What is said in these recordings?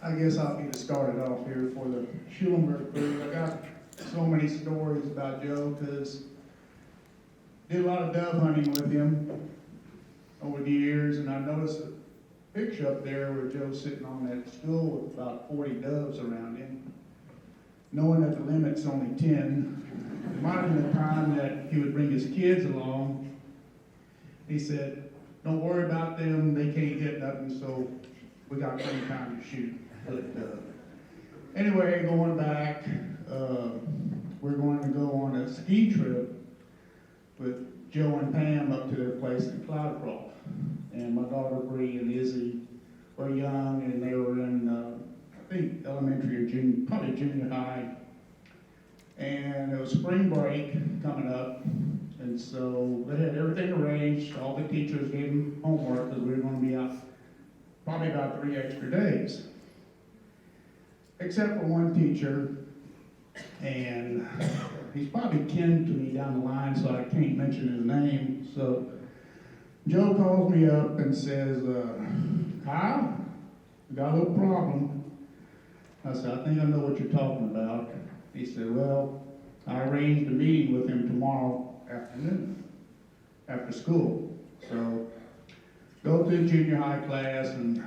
I guess I'll get it started off here for the Schulenburg group. I got so many stories about Joe because did a lot of dove hunting with him over the years, and I noticed a picture up there where Joe's sitting on that stool with about 40 doves around him, knowing that the limit's only 10. It might have been the time that he would bring his kids along. He said, "Don't worry about them, they can't hit nothing, so we got plenty of time to shoot." But anyway, going back, we're going to go on a ski trip with Joe and Pam up to their place in Cloudcroft. And my daughter Bree and Izzy were young, and they were in, I think, elementary or junior, probably junior high. And it was spring break coming up, and so they had everything arranged. All the teachers gave them homework because we were going to be out probably about 3 extra days. Except for one teacher, and he's probably kin to me down the line, so I can't mention his name. So Joe calls me up and says, "Kyle, we got a little problem." I said, "I think I know what you're talking about." He said, "Well, I arranged a meeting with him tomorrow afternoon, after school. So go to the junior high class and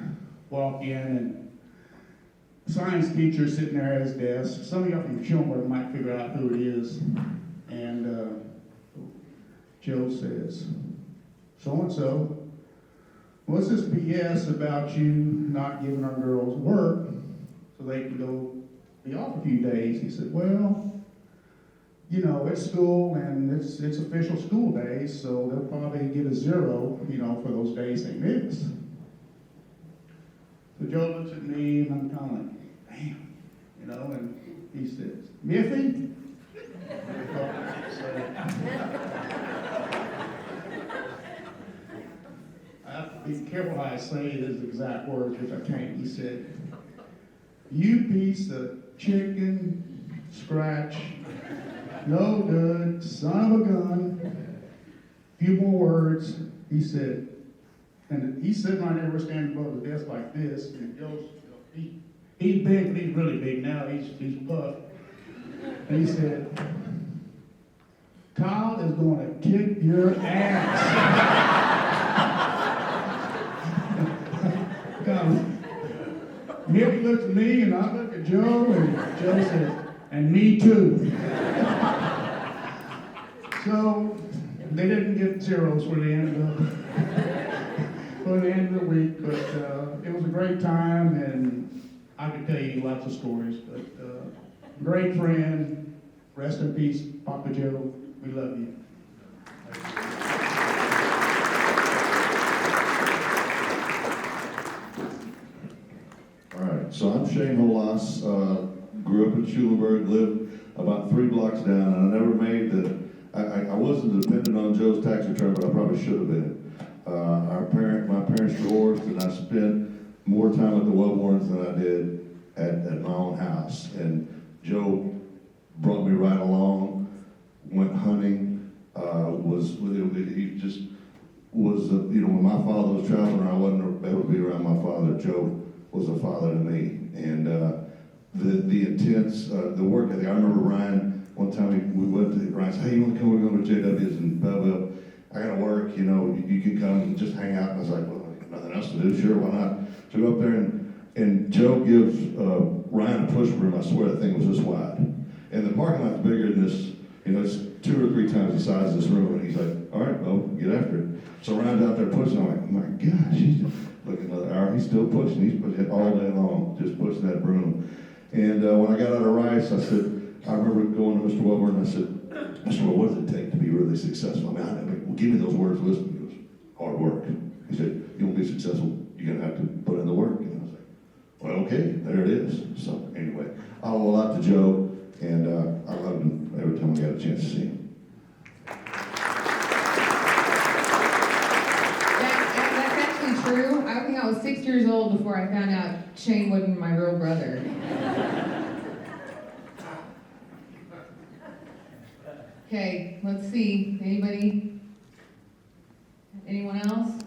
walk in, and science teacher sitting there at his desk. Some of y'all from Schulenburg might figure out who it is." And Joe says, "So-and-so, what's this BS about you not giving our girls work so they can go be off a few days?" He said, "Well, you know, it's school and it's official school days, so they'll probably get a 0, you know, for those days they miss." So Joe looks at me, and I'm kind of like, "Damn," you know, and he says, "Miffy?" I have to be careful how I say his exact words, which I can't. He said, "You piece of chicken scratch, no good, son of a gun." A few more words. He said, and he's sitting right there, we're standing above the desk like this, and Joe's, he's big, but he's really big now, he's puffed. And he said, "Kyle is going to kick your ass." Mickey looks at me, and I look at Joe, and Joe says, "And me too." So they didn't get 0s for the end of the week, but it was a great time, and I could tell you lots of stories. But great friend, rest in peace, Papa Joe. We love you. All right, so I'm Shane Holas, grew up in Schulenburg, lived about 3 blocks down, and I never made the, I wasn't dependent on Joe's tax return, but I probably should have been. My parents divorced, and I spent more time at the Wellborns than I did at my own house. And Joe brought me right along, went hunting, he just was, you know, when my father was traveling, or I wasn't able to be around my father, Joe was a father to me. And the intense, the work ethic. I remember Ryan, one time we went to, Ryan said, "Hey, you want to come? We're going to JW's in Belleville. I got to work, you know, you can come and just hang out." And I was like, "Well, nothing else to do, sure, why not?" So we go up there, and Joe gives Ryan a push broom. I swear that thing was this wide. And the parking lot's bigger than this, you know, it's 2 or 3 times the size of this room. And he's like, "All right, well, get after it." So Ryan's out there pushing. I'm like, "Oh my gosh, he's just looking another hour. He's still pushing. He's pushing all day long, just pushing that broom." And when I got out of Rice, I remember going to Mr. Wellborn, and I said, "Mr. Well, what does it take to be really successful?" I mean, well, give me those words of wisdom. He goes, "Hard work." He said, "You want to be successful, you're going to have to put in the work." And I was like, "Well, okay, there it is." So anyway, I owe a lot to Joe, and I loved him every time I got a chance to see him. That's actually true. I think I was 6 years old before I found out Shane wasn't my real brother. Okay, let's see. Anyone else?